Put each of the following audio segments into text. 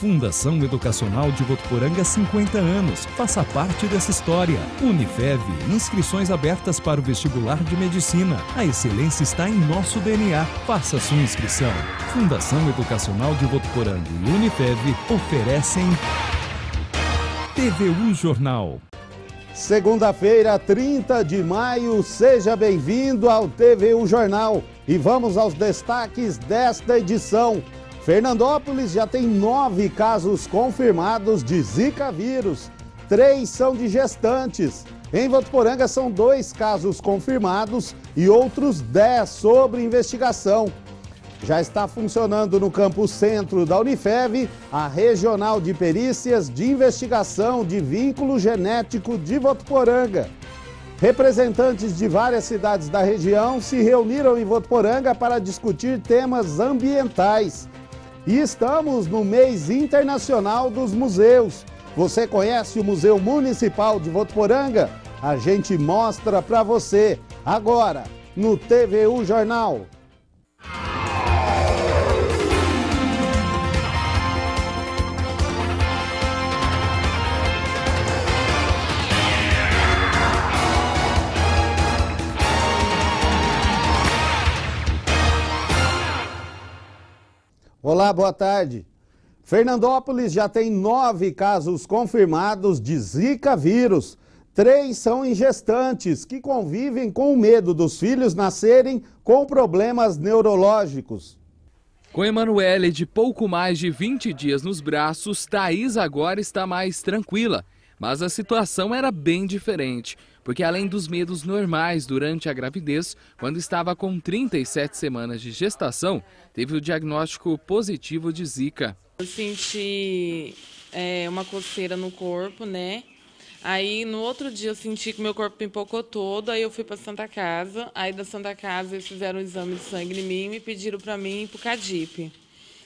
Fundação Educacional de Votuporanga, 50 anos. Faça parte dessa história. Unifev, inscrições abertas para o vestibular de medicina. A excelência está em nosso DNA. Faça sua inscrição. Fundação Educacional de Votuporanga e Unifev oferecem TVU Jornal. Segunda-feira, 30 de maio, seja bem-vindo ao TVU Jornal. E vamos aos destaques desta edição. Fernandópolis já tem 9 casos confirmados de Zika vírus. 3 são de gestantes. Em Votuporanga são 2 casos confirmados e outros 10 sobre investigação. Já está funcionando no campus centro da Unifev a Regional de Perícias de Investigação de Vínculo Genético de Votuporanga. Representantes de várias cidades da região se reuniram em Votuporanga para discutir temas ambientais. E estamos no mês internacional dos museus. Você conhece o Museu Municipal de Votuporanga? A gente mostra para você agora no TVU Jornal. Olá, boa tarde. Fernandópolis já tem 9 casos confirmados de Zika vírus. 3 são em gestantes que convivem com o medo dos filhos nascerem com problemas neurológicos. Com Emanuele de pouco mais de 20 dias nos braços, Thaís agora está mais tranquila. Mas a situação era bem diferente, porque além dos medos normais durante a gravidez, quando estava com 37 semanas de gestação, teve o diagnóstico positivo de Zika. Eu senti uma coceira no corpo, né? Aí no outro dia eu senti que meu corpo pipocou todo, aí eu fui para Santa Casa, aí da Santa Casa eles fizeram um exame de sangue em mim e me pediram para mim ir para o CADIP.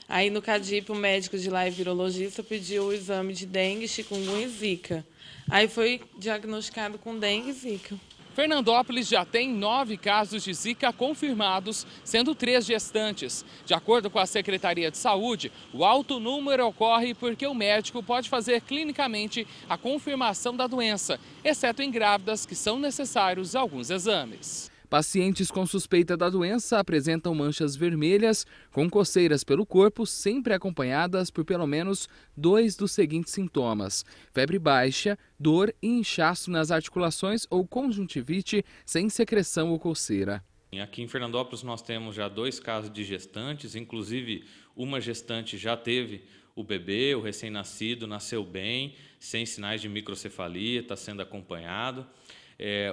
Aí no CADIP o médico de lá e virologista pediu o exame de dengue, chikungunya e Zika. Aí foi diagnosticado com dengue e Zika. Fernandópolis já tem 9 casos de Zika confirmados, sendo 3 gestantes. De acordo com a Secretaria de Saúde, o alto número ocorre porque o médico pode fazer clinicamente a confirmação da doença, exceto em grávidas que são necessários alguns exames. Pacientes com suspeita da doença apresentam manchas vermelhas com coceiras pelo corpo, sempre acompanhadas por pelo menos 2 dos seguintes sintomas: febre baixa, dor e inchaço nas articulações ou conjuntivite sem secreção ou coceira. Aqui em Fernandópolis nós temos já 2 casos de gestantes, inclusive uma gestante já teve o bebê, o recém-nascido, nasceu bem, sem sinais de microcefalia, está sendo acompanhado.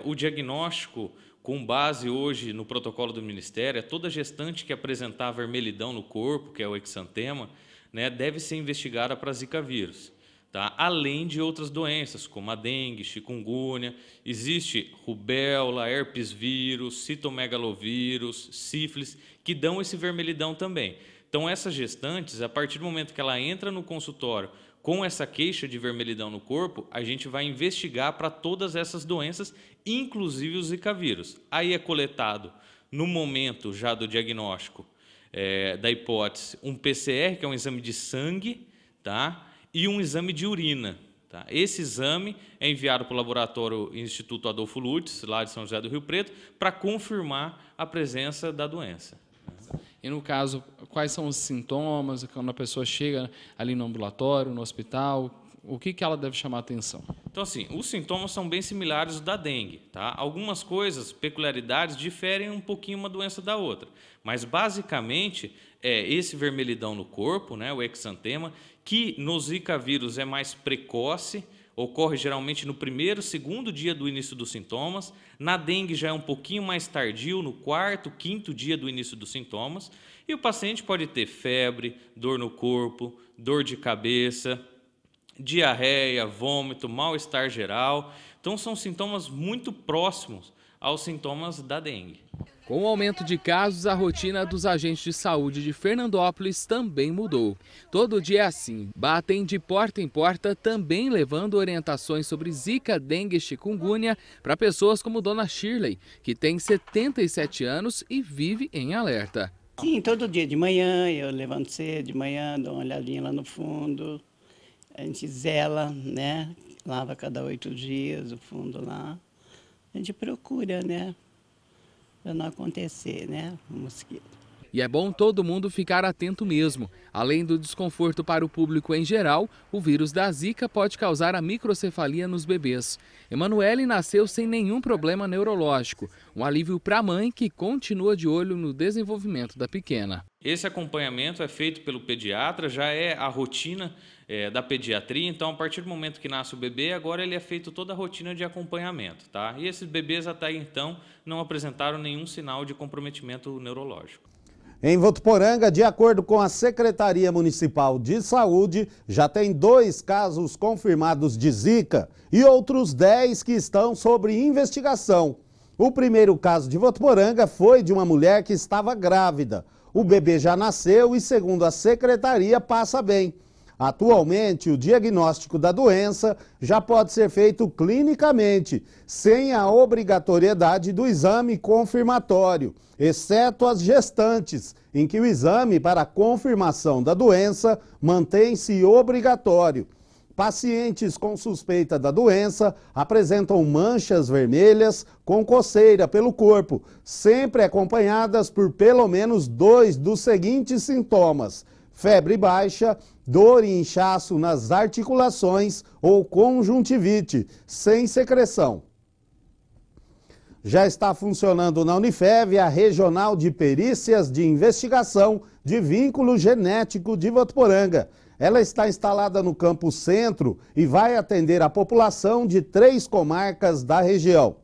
O diagnóstico, com base hoje no protocolo do Ministério, é toda gestante que apresentar vermelhidão no corpo, que é o exantema, né, deve ser investigada para Zika vírus. Tá? Além de outras doenças, como a dengue, chikungunya, existe rubéola, herpes vírus, citomegalovírus, sífilis, que dão esse vermelhidão também. Então, essas gestantes, a partir do momento que ela entra no consultório com essa queixa de vermelhidão no corpo, a gente vai investigar para todas essas doenças, inclusive o Zika vírus. Aí é coletado, no momento já do diagnóstico da hipótese, um PCR, que é um exame de sangue, tá? E um exame de urina. Tá? Esse exame é enviado para o laboratório Instituto Adolfo Lutz, lá de São José do Rio Preto, para confirmar a presença da doença. E no caso, quais são os sintomas quando a pessoa chega ali no ambulatório, no hospital? O que ela deve chamar a atenção? Então, assim, os sintomas são bem similares aos da dengue. Tá? Algumas coisas, peculiaridades, diferem um pouquinho uma doença da outra. Mas, basicamente, é esse vermelhidão no corpo, né, o exantema, que no Zika vírus é mais precoce, ocorre geralmente no 1º, 2º dia do início dos sintomas. Na dengue já é um pouquinho mais tardio, no 4º, 5º dia do início dos sintomas. E o paciente pode ter febre, dor no corpo, dor de cabeça, diarreia, vômito, mal-estar geral. Então são sintomas muito próximos aos sintomas da dengue. Com o aumento de casos, a rotina dos agentes de saúde de Fernandópolis também mudou. Todo dia é assim, batem de porta em porta, também levando orientações sobre Zika, dengue e chikungunya para pessoas como Dona Shirley, que tem 77 anos e vive em alerta. Sim, todo dia de manhã, eu levanto cedo de manhã, dou uma olhadinha lá no fundo, a gente zela, né? Lava cada 8 dias o fundo lá. A gente procura, né? Para não acontecer, né? O mosquito. E é bom todo mundo ficar atento mesmo. Além do desconforto para o público em geral, o vírus da Zika pode causar a microcefalia nos bebês. Emanuele nasceu sem nenhum problema neurológico. Um alívio para a mãe que continua de olho no desenvolvimento da pequena. Esse acompanhamento é feito pelo pediatra, já é a rotina da pediatria, então a partir do momento que nasce o bebê, agora ele é feito toda a rotina de acompanhamento, tá? E esses bebês até então não apresentaram nenhum sinal de comprometimento neurológico. Em Votuporanga, de acordo com a Secretaria Municipal de Saúde, já tem 2 casos confirmados de Zika e outros 10 que estão sob investigação. O primeiro caso de Votuporanga foi de uma mulher que estava grávida. O bebê já nasceu e, segundo a Secretaria, passa bem. Atualmente, o diagnóstico da doença já pode ser feito clinicamente, sem a obrigatoriedade do exame confirmatório, exceto as gestantes, em que o exame para confirmação da doença mantém-se obrigatório. Pacientes com suspeita da doença apresentam manchas vermelhas com coceira pelo corpo, sempre acompanhadas por pelo menos 2 dos seguintes sintomas: febre baixa, dor e inchaço nas articulações ou conjuntivite, sem secreção. Já está funcionando na Unifev a Regional de Perícias de Investigação de Vínculo Genético de Votuporanga. Ela está instalada no Campus Centro e vai atender a população de 3 comarcas da região.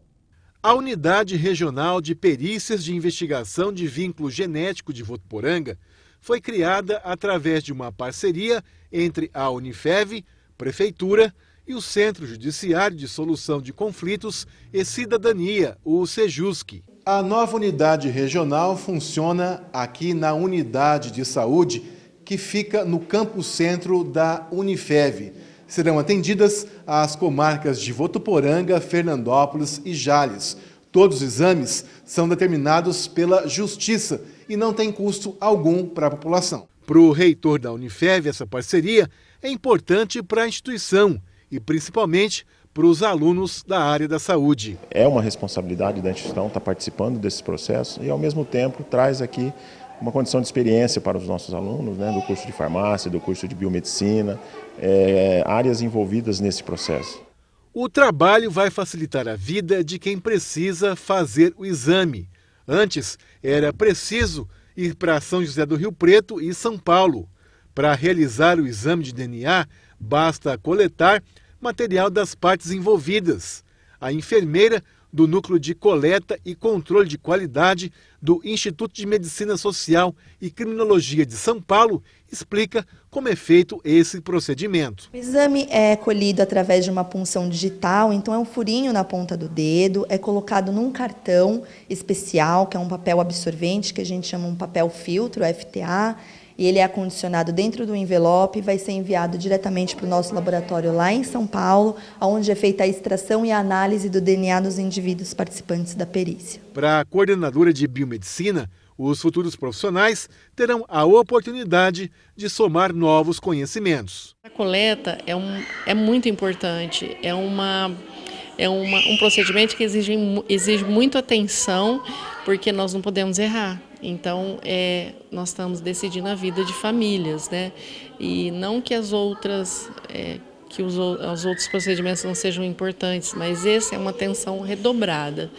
A Unidade Regional de Perícias de Investigação de Vínculo Genético de Votuporanga foi criada através de uma parceria entre a Unifev, Prefeitura e o Centro Judiciário de Solução de Conflitos e Cidadania, o Sejusc. A nova unidade regional funciona aqui na Unidade de Saúde, que fica no Campus Centro da Unifev. Serão atendidas as comarcas de Votuporanga, Fernandópolis e Jales. Todos os exames são determinados pela Justiça e não tem custo algum para a população. Para o reitor da Unifev, essa parceria é importante para a instituição e principalmente para os alunos da área da saúde. É uma responsabilidade da instituição estar participando desses processos e, ao mesmo tempo, traz aqui uma condição de experiência para os nossos alunos, né, do curso de farmácia, do curso de biomedicina, áreas envolvidas nesse processo. O trabalho vai facilitar a vida de quem precisa fazer o exame. Antes, era preciso ir para São José do Rio Preto e São Paulo. Para realizar o exame de DNA, basta coletar material das partes envolvidas. A enfermeira do Núcleo de Coleta e Controle de Qualidade do Instituto de Medicina Social e Criminologia de São Paulo explica como é feito esse procedimento. O exame é colhido através de uma punção digital, então é um furinho na ponta do dedo, é colocado num cartão especial, que é um papel absorvente, que a gente chama um papel filtro, FTA, e ele é acondicionado dentro do envelope e vai ser enviado diretamente para o nosso laboratório lá em São Paulo, onde é feita a extração e a análise do DNA dos indivíduos participantes da perícia. Para a coordenadora de biomedicina, os futuros profissionais terão a oportunidade de somar novos conhecimentos. A coleta é muito importante, é um procedimento que exige muita atenção, porque nós não podemos errar. Então, nós estamos decidindo a vida de famílias, né? E não que os outros procedimentos não sejam importantes, mas esse é uma atenção redobrada.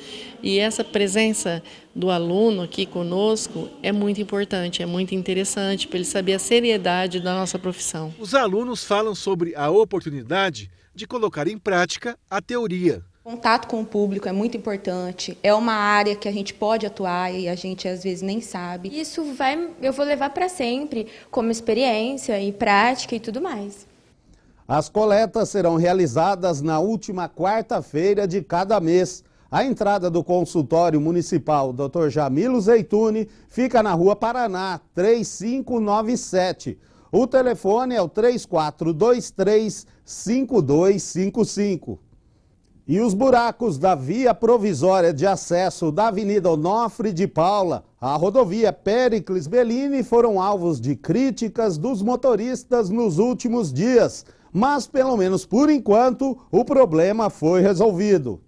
E essa presença do aluno aqui conosco é muito importante, é muito interessante para ele saber a seriedade da nossa profissão. Os alunos falam sobre a oportunidade de colocar em prática a teoria. Contato com o público é muito importante, é uma área que a gente pode atuar e a gente às vezes nem sabe. Isso eu vou levar para sempre como experiência e prática e tudo mais. As coletas serão realizadas na última quarta-feira de cada mês. A entrada do consultório municipal Dr. Jamilo Zeituni fica na Rua Paraná, 3597. O telefone é o 3423-5255. E os buracos da via provisória de acesso da Avenida Onofre de Paula à rodovia Péricles Bellini foram alvos de críticas dos motoristas nos últimos dias. Mas, pelo menos por enquanto, o problema foi resolvido.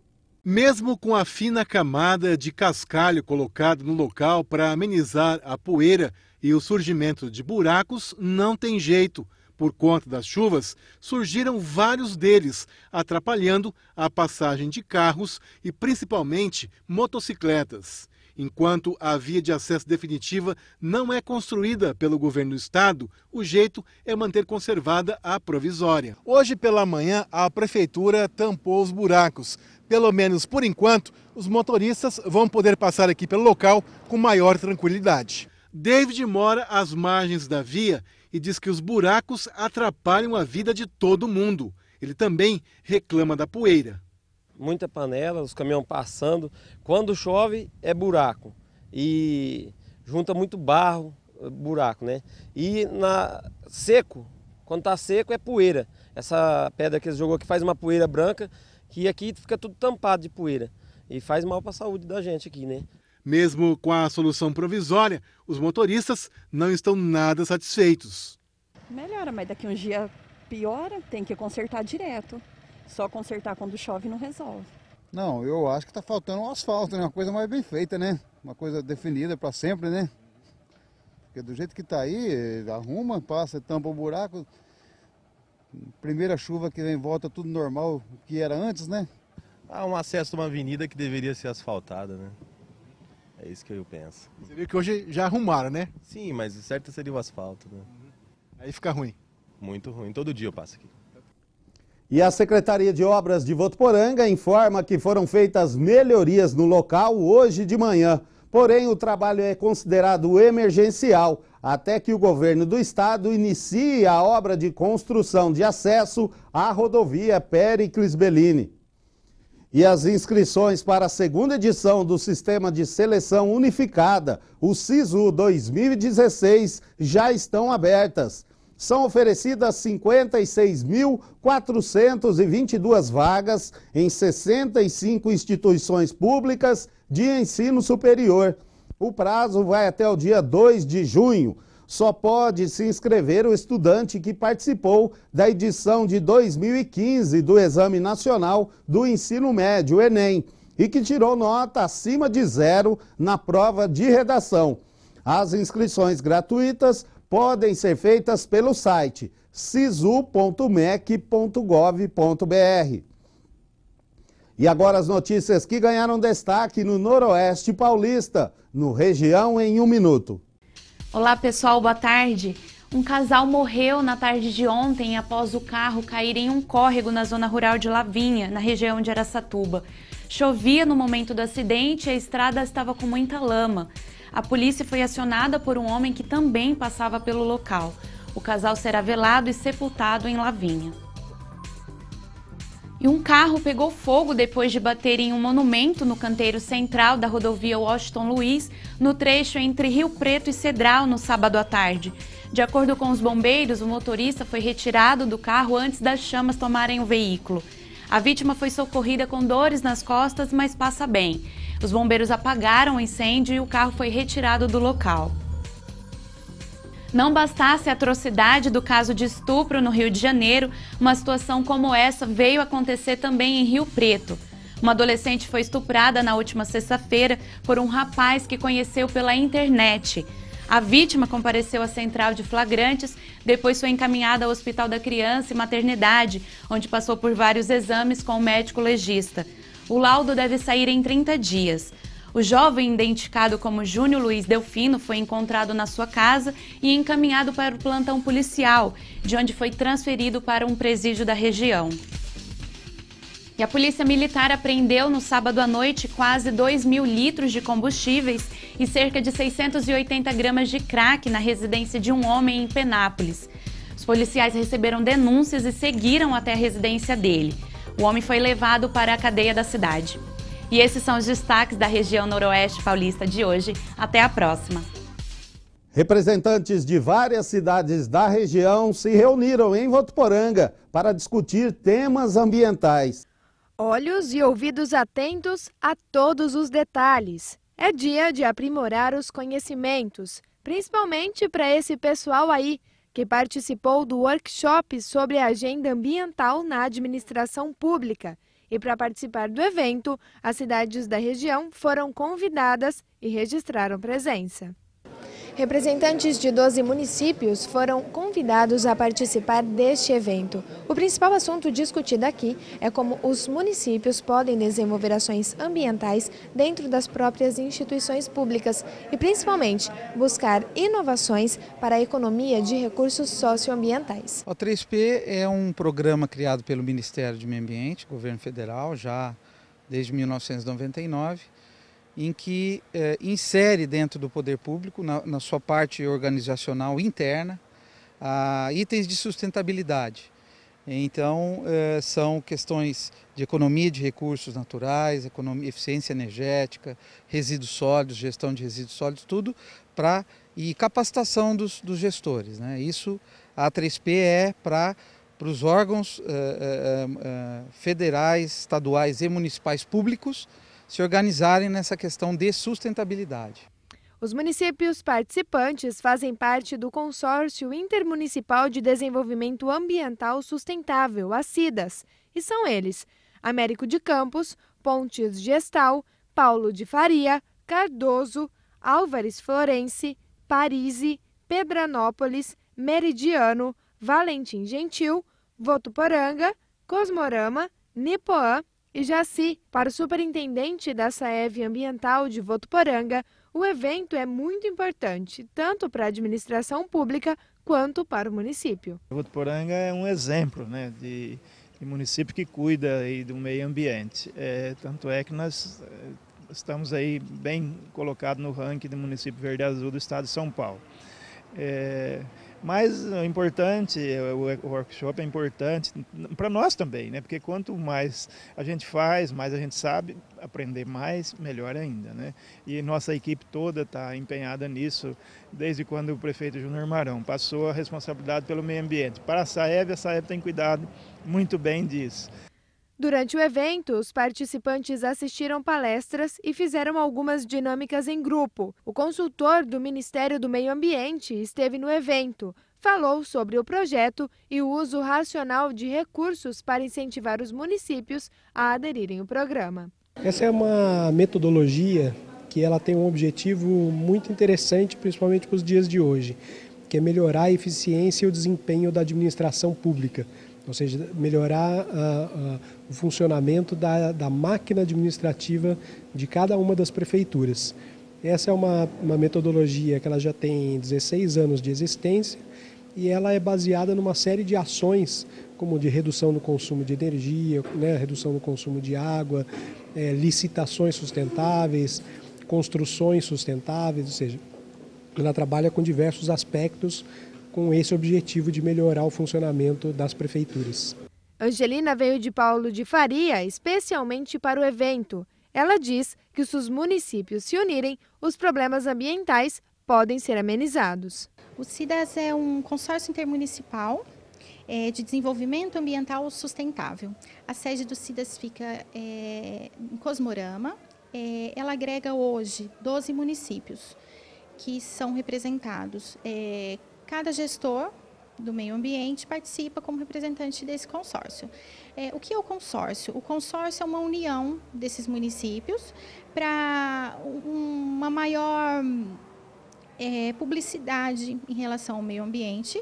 Mesmo com a fina camada de cascalho colocado no local para amenizar a poeira e o surgimento de buracos, não tem jeito. Por conta das chuvas, surgiram vários deles, atrapalhando a passagem de carros e principalmente motocicletas. Enquanto a via de acesso definitiva não é construída pelo governo do estado, o jeito é manter conservada a provisória. Hoje pela manhã, a prefeitura tampou os buracos. Pelo menos por enquanto, os motoristas vão poder passar aqui pelo local com maior tranquilidade. David mora às margens da via e diz que os buracos atrapalham a vida de todo mundo. Ele também reclama da poeira. Muita panela, os caminhões passando. Quando chove é buraco e junta muito barro, buraco, né? E seco, quando está seco é poeira. Essa pedra que eles jogou aqui faz uma poeira branca que aqui fica tudo tampado de poeira e faz mal para a saúde da gente aqui, né? Mesmo com a solução provisória, os motoristas não estão nada satisfeitos. Melhora, mas daqui um dia piora, tem que consertar direto. Só consertar quando chove não resolve. Não, eu acho que está faltando um asfalto, né? Uma coisa mais bem feita, né? Uma coisa definida para sempre, né? Porque do jeito que está aí, arruma, passa, tampa o buraco. Primeira chuva que vem, volta tudo normal, o que era antes, né? Há um acesso a uma avenida que deveria ser asfaltada, né? É isso que eu penso. Você viu que hoje já arrumaram, né? Sim, mas o certo seria o asfalto, né? Aí fica ruim. Muito ruim, todo dia eu passo aqui. E a Secretaria de Obras de Votuporanga informa que foram feitas melhorias no local hoje de manhã. Porém, o trabalho é considerado emergencial, até que o governo do estado inicie a obra de construção de acesso à rodovia Péricles Bellini. E as inscrições para a segunda edição do Sistema de Seleção Unificada, o SISU 2016, já estão abertas. São oferecidas 56.422 vagas em 65 instituições públicas de ensino superior. O prazo vai até o dia 2 de junho. Só pode se inscrever o estudante que participou da edição de 2015 do Exame Nacional do Ensino Médio, Enem, e que tirou nota acima de 0 na prova de redação. As inscrições gratuitas podem ser feitas pelo site sisu.mec.gov.br. E agora as notícias que ganharam destaque no Noroeste Paulista, no Região em 1 Minuto. Olá pessoal, boa tarde. Um casal morreu na tarde de ontem após o carro cair em um córrego na zona rural de Lavinha, na região de Araçatuba. Chovia no momento do acidente e a estrada estava com muita lama. A polícia foi acionada por um homem que também passava pelo local. O casal será velado e sepultado em Lavinha. E um carro pegou fogo depois de bater em um monumento no canteiro central da rodovia Washington Luiz, no trecho entre Rio Preto e Cedral, no sábado à tarde. De acordo com os bombeiros, o motorista foi retirado do carro antes das chamas tomarem o veículo. A vítima foi socorrida com dores nas costas, mas passa bem. Os bombeiros apagaram o incêndio e o carro foi retirado do local. Não bastasse a atrocidade do caso de estupro no Rio de Janeiro, uma situação como essa veio acontecer também em Rio Preto. Uma adolescente foi estuprada na última sexta-feira por um rapaz que conheceu pela internet. A vítima compareceu à central de flagrantes, depois foi encaminhada ao Hospital da Criança e Maternidade, onde passou por vários exames com o médico legista. O laudo deve sair em 30 dias. O jovem, identificado como Júnior Luiz Delfino, foi encontrado na sua casa e encaminhado para o plantão policial, de onde foi transferido para um presídio da região. E a Polícia Militar apreendeu no sábado à noite quase 2.000 litros de combustíveis e cerca de 680 gramas de crack na residência de um homem em Penápolis. Os policiais receberam denúncias e seguiram até a residência dele. O homem foi levado para a cadeia da cidade. E esses são os destaques da região Noroeste Paulista de hoje. Até a próxima. Representantes de várias cidades da região se reuniram em Votuporanga para discutir temas ambientais. Olhos e ouvidos atentos a todos os detalhes. É dia de aprimorar os conhecimentos, principalmente para esse pessoal aí que participou do workshop sobre a agenda ambiental na administração pública. E para participar do evento, as cidades da região foram convidadas e registraram presença. Representantes de 12 municípios foram convidados a participar deste evento. O principal assunto discutido aqui é como os municípios podem desenvolver ações ambientais dentro das próprias instituições públicas e, principalmente, buscar inovações para a economia de recursos socioambientais. O 3P é um programa criado pelo Ministério do Meio Ambiente, governo federal, já desde 1999. Em que insere dentro do poder público, na sua parte organizacional interna, itens de sustentabilidade. Então, são questões de economia de recursos naturais, eficiência energética, resíduos sólidos, gestão de resíduos sólidos, tudo e capacitação dos gestores, né? Isso, a 3P é para os órgãos federais, estaduais e municipais públicos se organizarem nessa questão de sustentabilidade. Os municípios participantes fazem parte do Consórcio Intermunicipal de Desenvolvimento Ambiental Sustentável, a CIDAS, e são eles: Américo de Campos, Pontes Gestal, Paulo de Faria, Cardoso, Álvares Florense, Parisi, Pedranópolis, Meridiano, Valentim Gentil, Votuporanga, Cosmorama, Nipoã e Jaci. Para o superintendente da SAEV Ambiental de Votuporanga, o evento é muito importante, tanto para a administração pública quanto para o município. Votuporanga é um exemplo, né, de município que cuida aí do meio ambiente. Tanto é que nós estamos aí bem colocados no ranking do município verde azul do estado de São Paulo. Mas o importante, o workshop é importante para nós também, né? Porque quanto mais a gente faz, mais a gente sabe, aprender mais, melhor ainda, né? E nossa equipe toda está empenhada nisso desde quando o prefeito Júnior Marão passou a responsabilidade pelo meio ambiente. Para a SAEV tem cuidado muito bem disso. Durante o evento, os participantes assistiram palestras e fizeram algumas dinâmicas em grupo. O consultor do Ministério do Meio Ambiente esteve no evento, falou sobre o projeto e o uso racional de recursos para incentivar os municípios a aderirem ao programa. Essa é uma metodologia que ela tem um objetivo muito interessante, principalmente para os dias de hoje, que é melhorar a eficiência e o desempenho da administração pública. Ou seja, melhorar o funcionamento da máquina administrativa de cada uma das prefeituras. Essa é uma metodologia que ela já tem 16 anos de existência e ela é baseada numa série de ações, como de redução do consumo de energia, né, redução do consumo de água, licitações sustentáveis, construções sustentáveis, ou seja, ela trabalha com diversos aspectos com esse objetivo de melhorar o funcionamento das prefeituras. Angelina veio de Paulo de Faria especialmente para o evento. Ela diz que se os municípios se unirem, os problemas ambientais podem ser amenizados. O CIDAS é um consórcio intermunicipal de desenvolvimento ambiental sustentável. A sede do CIDAS fica em Cosmorama. Ela agrega hoje 12 municípios que são representados. Cada gestor do meio ambiente participa como representante desse consórcio. O que é o consórcio? O consórcio é uma união desses municípios para uma maior publicidade em relação ao meio ambiente,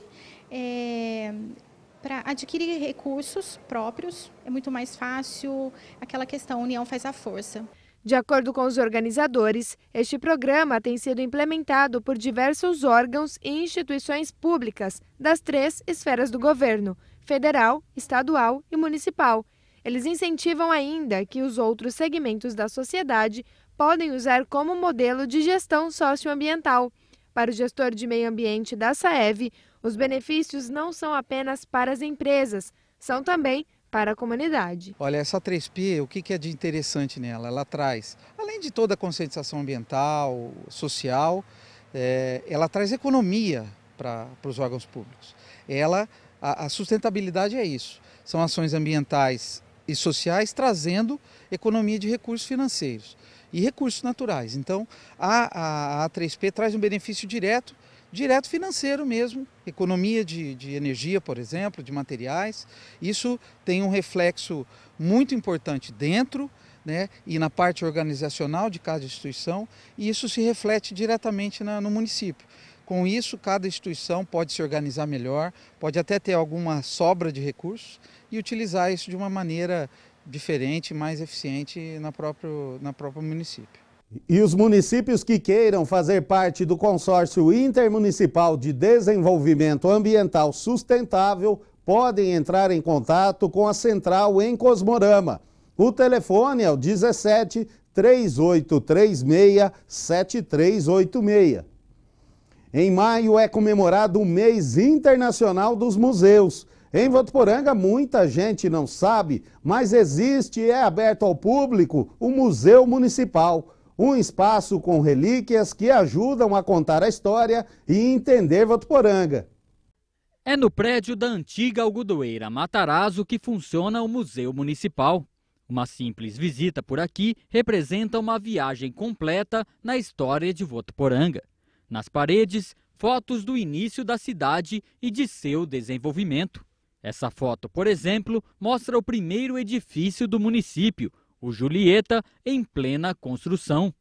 para adquirir recursos próprios. É muito mais fácil, aquela questão, a união faz a força. De acordo com os organizadores, este programa tem sido implementado por diversos órgãos e instituições públicas das 3 esferas do governo: federal, estadual e municipal. Eles incentivam ainda que os outros segmentos da sociedade podem usar como modelo de gestão socioambiental. Para o gestor de meio ambiente da SAEV, os benefícios não são apenas para as empresas, são também para a comunidade. Olha, essa 3P, o que é de interessante nela? Ela traz, além de toda a conscientização ambiental, social, ela traz economia para os órgãos públicos. A sustentabilidade é isso, são ações ambientais e sociais, trazendo economia de recursos financeiros e recursos naturais. Então, a A3P traz um benefício direto financeiro mesmo, economia de energia, por exemplo, de materiais. Isso tem um reflexo muito importante dentro, né, e na parte organizacional de cada instituição, e isso se reflete diretamente no município. Com isso, cada instituição pode se organizar melhor, pode até ter alguma sobra de recursos e utilizar isso de uma maneira diferente, mais eficiente na próprio município. E os municípios que queiram fazer parte do Consórcio Intermunicipal de Desenvolvimento Ambiental Sustentável podem entrar em contato com a central em Cosmorama. O telefone é o 17 3836 7386. Em maio é comemorado o Mês Internacional dos Museus. Em Votuporanga, muita gente não sabe, mas existe e é aberto ao público o Museu Municipal, um espaço com relíquias que ajudam a contar a história e entender Votuporanga. É no prédio da antiga algodoeira Matarazzo que funciona o Museu Municipal. Uma simples visita por aqui representa uma viagem completa na história de Votuporanga. Nas paredes, fotos do início da cidade e de seu desenvolvimento. Essa foto, por exemplo, mostra o primeiro edifício do município, o Julieta, em plena construção.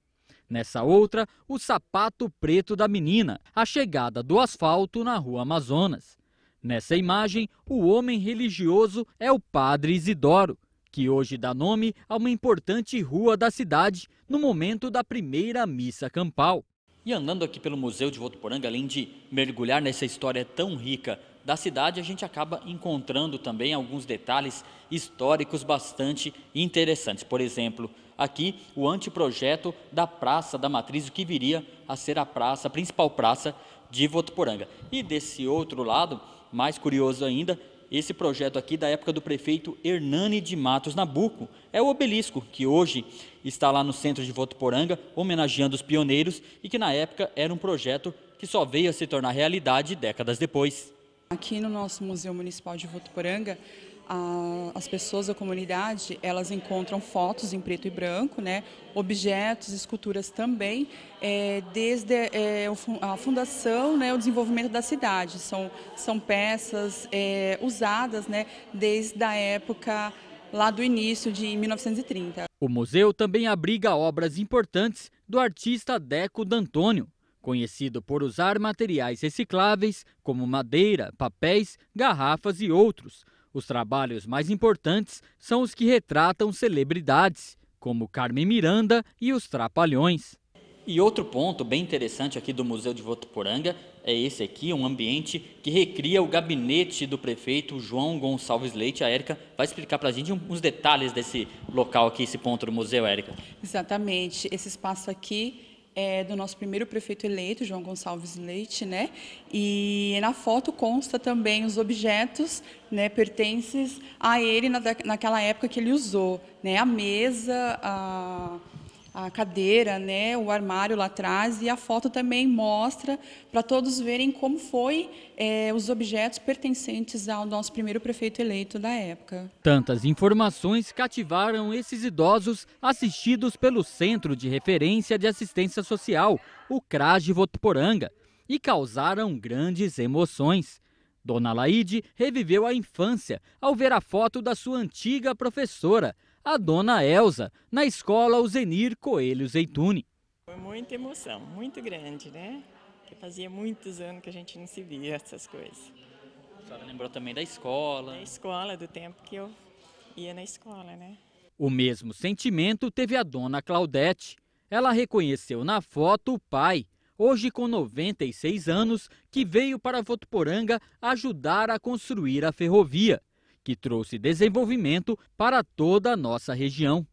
Nessa outra, o sapato preto da menina, a chegada do asfalto na Rua Amazonas. Nessa imagem, o homem religioso é o Padre Isidoro, que hoje dá nome a uma importante rua da cidade no momento da primeira missa campal. E andando aqui pelo Museu de Votuporanga, além de mergulhar nessa história tão rica da cidade, a gente acaba encontrando também alguns detalhes históricos bastante interessantes. Por exemplo, aqui o anteprojeto da Praça da Matriz, o que viria a ser a principal praça de Votuporanga. E desse outro lado, mais curioso ainda, esse projeto aqui da época do prefeito Hernani de Matos Nabuco. É o obelisco que hoje está lá no centro de Votuporanga, homenageando os pioneiros e que na época era um projeto que só veio a se tornar realidade décadas depois. Aqui no nosso Museu Municipal de Votuporanga, as pessoas da comunidade, elas encontram fotos em preto e branco, né, objetos, esculturas também, desde a fundação, né, o desenvolvimento da cidade. São peças usadas, né, desde a época lá do início de 1930. O museu também abriga obras importantes do artista Deco D'Antônio, conhecido por usar materiais recicláveis como madeira, papéis, garrafas e outros. Os trabalhos mais importantes são os que retratam celebridades, como Carmen Miranda e os Trapalhões. E outro ponto bem interessante aqui do Museu de Votuporanga é esse aqui, um ambiente que recria o gabinete do prefeito João Gonçalves Leite. A Érica vai explicar para a gente uns detalhes desse local aqui, esse ponto do museu, Érica. Exatamente, esse espaço aqui é do nosso primeiro prefeito eleito, João Gonçalves Leite, né? E na foto consta também os objetos, né, pertences a ele naquela época que ele usou, né? A mesa, a cadeira, né, o armário lá atrás, e a foto também mostra para todos verem como foi os objetos pertencentes ao nosso primeiro prefeito eleito da época. Tantas informações cativaram esses idosos assistidos pelo Centro de Referência de Assistência Social, o CRAS de Votuporanga, e causaram grandes emoções. Dona Laide reviveu a infância ao ver a foto da sua antiga professora, a Dona Elza, na escola Uzenir Coelho Zeituni. Foi muita emoção, muito grande, né? Porque fazia muitos anos que a gente não se via essas coisas. A senhora lembrou também da escola? Da escola, do tempo que eu ia na escola, né? O mesmo sentimento teve a Dona Claudete. Ela reconheceu na foto o pai, hoje com 96 anos, que veio para Votuporanga ajudar a construir a ferrovia, que trouxe desenvolvimento para toda a nossa região.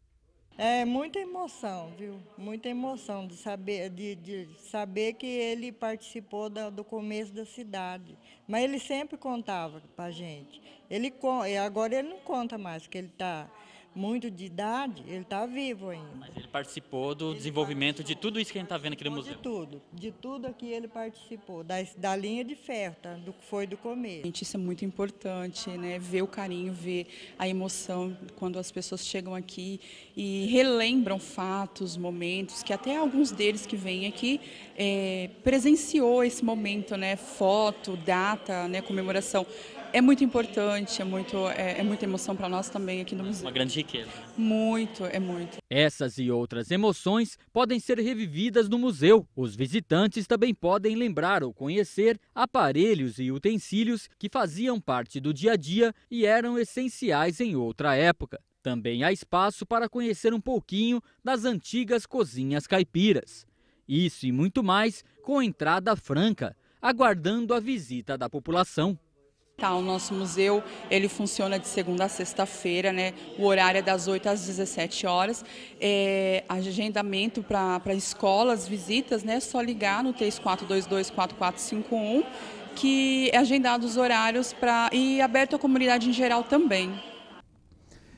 É muita emoção, viu? Muita emoção de saber que ele participou do começo da cidade. Mas ele sempre contava para a gente. Agora ele não conta mais, porque ele está muito de idade, ele está vivo ainda. Mas ele participou do desenvolvimento de tudo isso que a gente está vendo aqui no museu. De tudo aqui ele participou, da linha de ferro, tá? Foi do começo. Isso é muito importante, né? Ver o carinho, ver a emoção quando as pessoas chegam aqui e relembram fatos, momentos, que até alguns deles que vêm aqui presenciou esse momento, né? Foto, data, né? Comemoração. É muito importante, é muita emoção para nós também aqui no museu. Uma grande riqueza. Muito, é muito. Essas e outras emoções podem ser revividas no museu. Os visitantes também podem lembrar ou conhecer aparelhos e utensílios que faziam parte do dia a dia e eram essenciais em outra época. Também há espaço para conhecer um pouquinho das antigas cozinhas caipiras. Isso e muito mais com entrada franca, aguardando a visita da população. O nosso museu ele funciona de segunda a sexta-feira, né? O horário é das 8 às 17 horas. Agendamento para escolas, visitas, né? É só ligar no 3422-4451, que é agendado os horários e aberto à comunidade em geral também.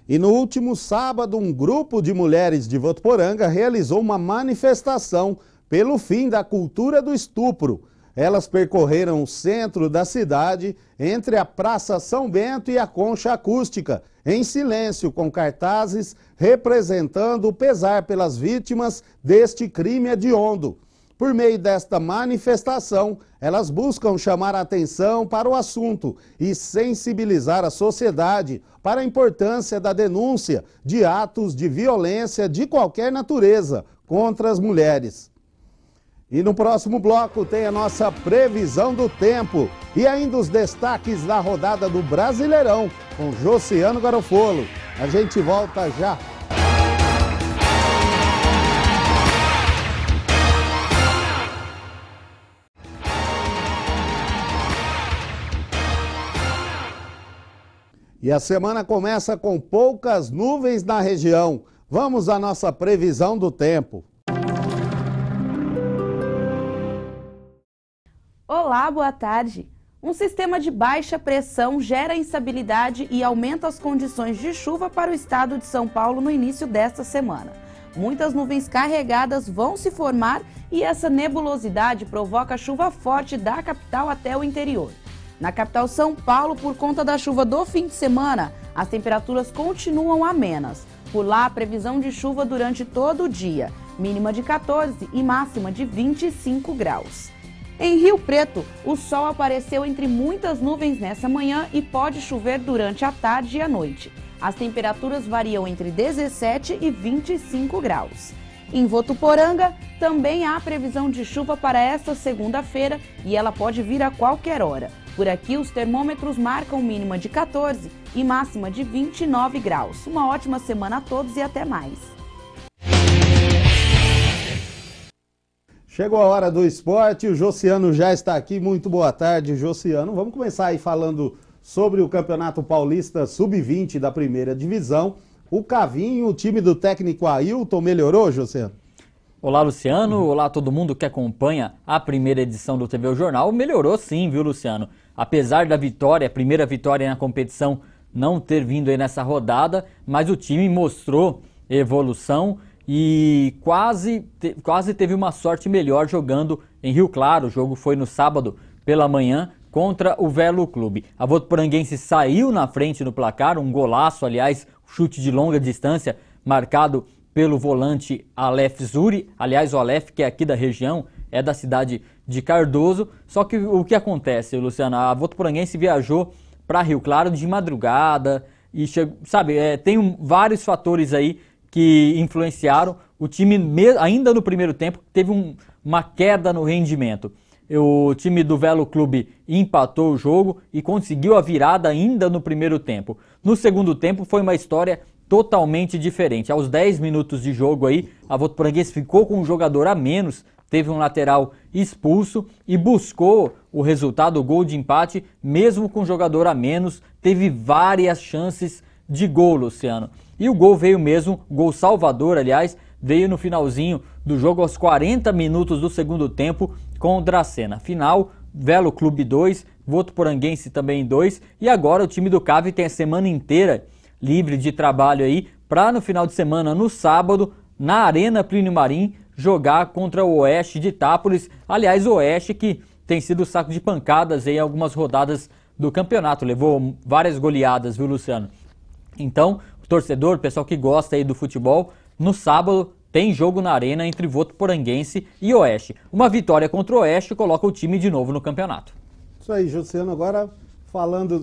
E no último sábado, um grupo de mulheres de Votuporanga realizou uma manifestação pelo fim da cultura do estupro. Elas percorreram o centro da cidade, entre a Praça São Bento e a Concha Acústica, em silêncio, com cartazes representando o pesar pelas vítimas deste crime hediondo. Por meio desta manifestação, elas buscam chamar a atenção para o assunto e sensibilizar a sociedade para a importância da denúncia de atos de violência de qualquer natureza contra as mulheres. E no próximo bloco tem a nossa previsão do tempo e ainda os destaques da rodada do Brasileirão com Josiano Garofolo. A gente volta já. E a semana começa com poucas nuvens na região. Vamos à nossa previsão do tempo. Olá, boa tarde. Um sistema de baixa pressão gera instabilidade e aumenta as condições de chuva para o estado de São Paulo no início desta semana. Muitas nuvens carregadas vão se formar e essa nebulosidade provoca chuva forte da capital até o interior. Na capital São Paulo, por conta da chuva do fim de semana, as temperaturas continuam amenas. Por lá, a previsão de chuva durante todo o dia, mínima de 14 e máxima de 25 graus. Em Rio Preto, o sol apareceu entre muitas nuvens nessa manhã e pode chover durante a tarde e a noite. As temperaturas variam entre 17 e 25 graus. Em Votuporanga, também há previsão de chuva para esta segunda-feira e ela pode vir a qualquer hora. Por aqui, os termômetros marcam mínima de 14 e máxima de 29 graus. Uma ótima semana a todos e até mais. Chegou a hora do esporte, o Josiano já está aqui. Muito boa tarde, Josiano. Vamos começar aí falando sobre o Campeonato Paulista Sub-20 da primeira divisão. O Cavinho, o time do técnico Ailton, melhorou, Josiano? Olá, Luciano. Olá, todo mundo que acompanha a primeira edição do TV O Jornal. Melhorou sim, viu, Luciano? Apesar da vitória, a primeira vitória na competição não ter vindo aí nessa rodada, mas o time mostrou evolução e quase teve uma sorte melhor jogando em Rio Claro. O jogo foi no sábado pela manhã contra o Velo Clube. A Votuporanguense saiu na frente no placar, um golaço, aliás, chute de longa distância, marcado pelo volante Aleph Zuri. Aliás, o Aleph, que é aqui da região, é da cidade de Cardoso. Só que o que acontece, Luciano? A Votuporanguense viajou para Rio Claro de madrugada e, tem vários fatores aí que influenciaram. O time, ainda no primeiro tempo, teve uma queda no rendimento. O time do Velo Clube empatou o jogo e conseguiu a virada ainda no primeiro tempo. No segundo tempo foi uma história totalmente diferente. Aos 10 minutos de jogo aí, a Votuporanguense ficou com um jogador a menos, teve um lateral expulso e buscou o resultado, o gol de empate, mesmo com um jogador a menos. Teve várias chances de gol, Luciano. E o gol veio mesmo, gol salvador, aliás, veio no finalzinho do jogo, aos 40 minutos do segundo tempo, com o Dracena. Final, Velo Clube 2, Votuporanguense também 2. E agora o time do Cave tem a semana inteira livre de trabalho aí para no final de semana, no sábado, na Arena Plínio Marim, jogar contra o Oeste de Itápolis. Aliás, o Oeste que tem sido saco de pancadas em algumas rodadas do campeonato, levou várias goleadas, viu, Luciano? Então, o torcedor, o pessoal que gosta aí do futebol, no sábado tem jogo na Arena entre Votuporanguense e Oeste. Uma vitória contra o Oeste coloca o time de novo no campeonato. Isso aí, Josiano, agora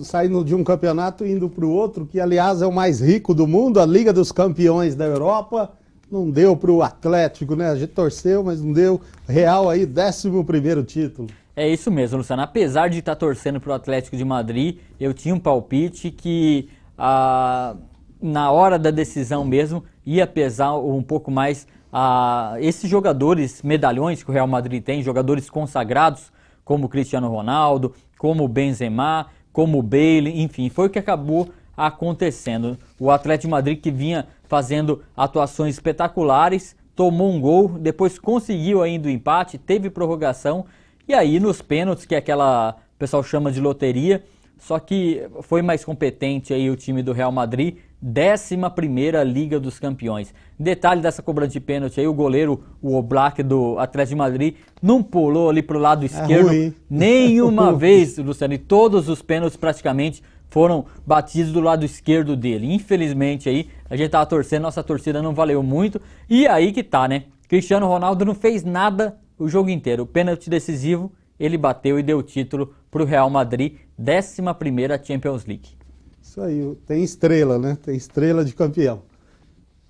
saindo de um campeonato e indo para o outro, que aliás é o mais rico do mundo, a Liga dos Campeões da Europa. Não deu para o Atlético, né? A gente torceu, mas não deu. Real aí, 11º título. É isso mesmo, Luciano. Apesar de estar torcendo para o Atlético de Madrid, eu tinha um palpite que na hora da decisão mesmo ia pesar um pouco mais esses jogadores medalhões que o Real Madrid tem, jogadores consagrados, como o Cristiano Ronaldo, como o Benzema, como o Bale, enfim, foi o que acabou acontecendo. O Atlético de Madrid, que vinha fazendo atuações espetaculares, tomou um gol, depois conseguiu ainda o empate, teve prorrogação, e aí nos pênaltis, que o pessoal chama de loteria, só que foi mais competente aí o time do Real Madrid, 11ª Liga dos Campeões. Detalhe dessa cobrança de pênalti aí, o goleiro, o Oblak do Atlético de Madrid, não pulou ali pro lado esquerdo nenhuma vez, Luciano, e todos os pênaltis praticamente foram batidos do lado esquerdo dele. Infelizmente aí, a gente tava torcendo, nossa torcida não valeu muito, e aí que tá, né? Cristiano Ronaldo não fez nada o jogo inteiro, o pênalti decisivo, ele bateu e deu o título pro Real Madrid, 11ª Champions League. Isso aí, tem estrela, né? Tem estrela de campeão.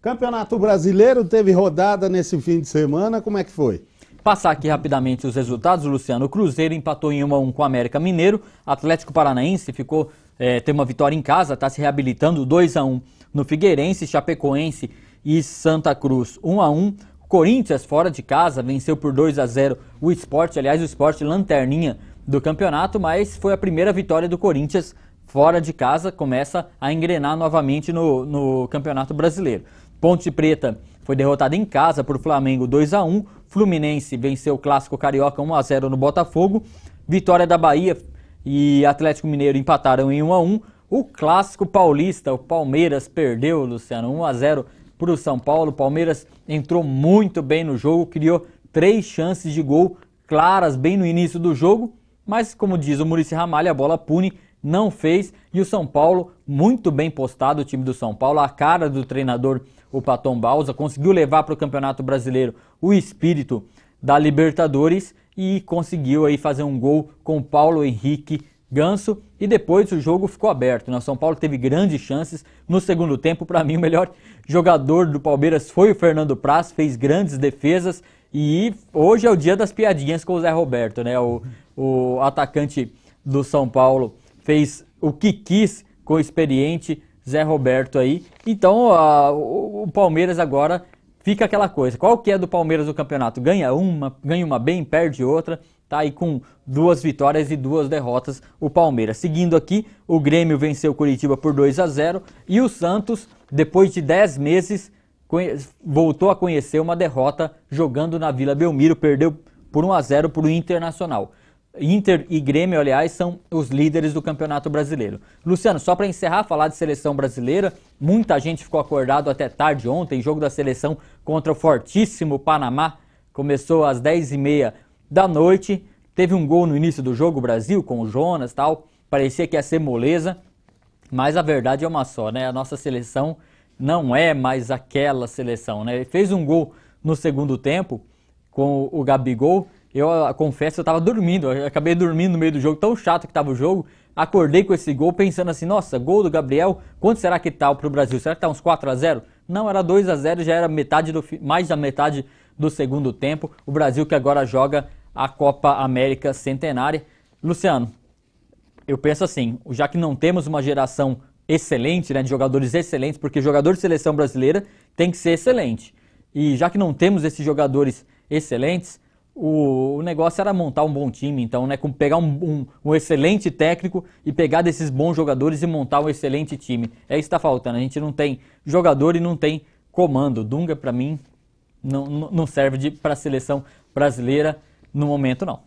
Campeonato Brasileiro teve rodada nesse fim de semana, como é que foi? Passar aqui rapidamente os resultados, Luciano. O Cruzeiro empatou em 1-1 com o América Mineiro, Atlético Paranaense teve uma vitória em casa, está se reabilitando, 2-1 no Figueirense, Chapecoense e Santa Cruz 1-1. Corinthians, fora de casa, venceu por 2-0 o Sport, aliás o Sport lanterninha do campeonato, mas foi a primeira vitória do Corinthians fora de casa, começa a engrenar novamente no Campeonato Brasileiro. Ponte Preta foi derrotada em casa por Flamengo 2-1, Fluminense venceu o Clássico Carioca 1-0 no Botafogo, Vitória da Bahia e Atlético Mineiro empataram em 1-1, o Clássico Paulista, o Palmeiras perdeu, Luciano, 1-0 para o São Paulo. O Palmeiras entrou muito bem no jogo, criou 3 chances de gol claras bem no início do jogo, mas como diz o Muricy Ramalho, a bola pune, não fez, e o São Paulo, muito bem postado, o time do São Paulo, a cara do treinador, o Paton Bausa, conseguiu levar para o Campeonato Brasileiro o espírito da Libertadores e conseguiu aí fazer um gol com Paulo Henrique Ganso, e depois o jogo ficou aberto, né? O São Paulo teve grandes chances no segundo tempo. Para mim, o melhor jogador do Palmeiras foi o Fernando Praz, fez grandes defesas, e hoje é o dia das piadinhas com o Zé Roberto, né? O atacante do São Paulo fez o que quis com o experiente Zé Roberto aí. Então o Palmeiras agora fica aquela coisa, qual que é do Palmeiras no campeonato? Ganha uma bem, perde outra. Tá aí com 2 vitórias e 2 derrotas o Palmeiras. Seguindo aqui, o Grêmio venceu o Curitiba por 2-0 e o Santos, depois de 10 meses, voltou a conhecer uma derrota jogando na Vila Belmiro, perdeu por 1-0 para o Internacional. Inter e Grêmio, aliás, são os líderes do Campeonato Brasileiro. Luciano, só para encerrar, falar de seleção brasileira, muita gente ficou acordado até tarde ontem, jogo da seleção contra o fortíssimo Panamá, começou às 10h30 da noite, teve um gol no início do jogo, o Brasil, com o Jonas e tal, parecia que ia ser moleza, mas a verdade é uma só, né? A nossa seleção não é mais aquela seleção, né? Ele fez um gol no segundo tempo com o Gabigol, eu confesso, eu estava dormindo, eu acabei dormindo no meio do jogo, tão chato que estava o jogo, acordei com esse gol pensando assim, nossa, gol do Gabriel, quanto será que tá pro Brasil? Será que tá uns 4-0? Não, era 2-0, já era mais da metade do segundo tempo, o Brasil que agora joga a Copa América Centenária. Luciano, eu penso assim, já que não temos uma geração excelente, né, de jogadores excelentes, porque jogador de seleção brasileira tem que ser excelente, e já que não temos esses jogadores excelentes, o negócio era montar um bom time, então, né, pegar um excelente técnico e pegar desses bons jogadores e montar um excelente time. É isso que está faltando, a gente não tem jogador e não tem comando. Dunga, para mim, não serve para a seleção brasileira no momento, não.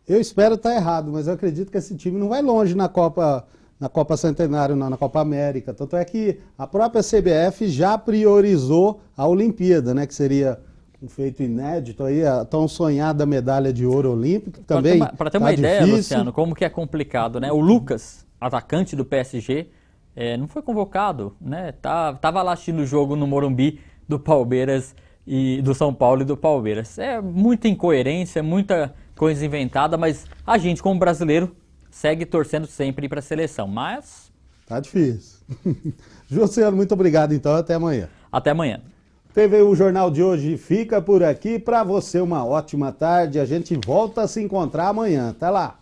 Eu espero estar errado, mas eu acredito que esse time não vai longe na Copa na Copa Centenário, não, na Copa América. Tanto é que a própria CBF já priorizou a Olimpíada, né, que seria um feito inédito aí, a tão sonhada medalha de ouro olímpica. Também para ter uma ideia, difícil. Luciano, como que é complicado, né? O Lucas, atacante do PSG, não foi convocado, né? Tava lá assistindo o jogo no Morumbi do Palmeiras e do São Paulo e do Palmeiras. É muita incoerência, muita coisa inventada, mas a gente, como brasileiro, segue torcendo sempre para a seleção, mas... Tá difícil. Luciano, muito obrigado então, até amanhã. Até amanhã. TVU Jornal de hoje fica por aqui. Para você, uma ótima tarde. A gente volta a se encontrar amanhã. Até lá.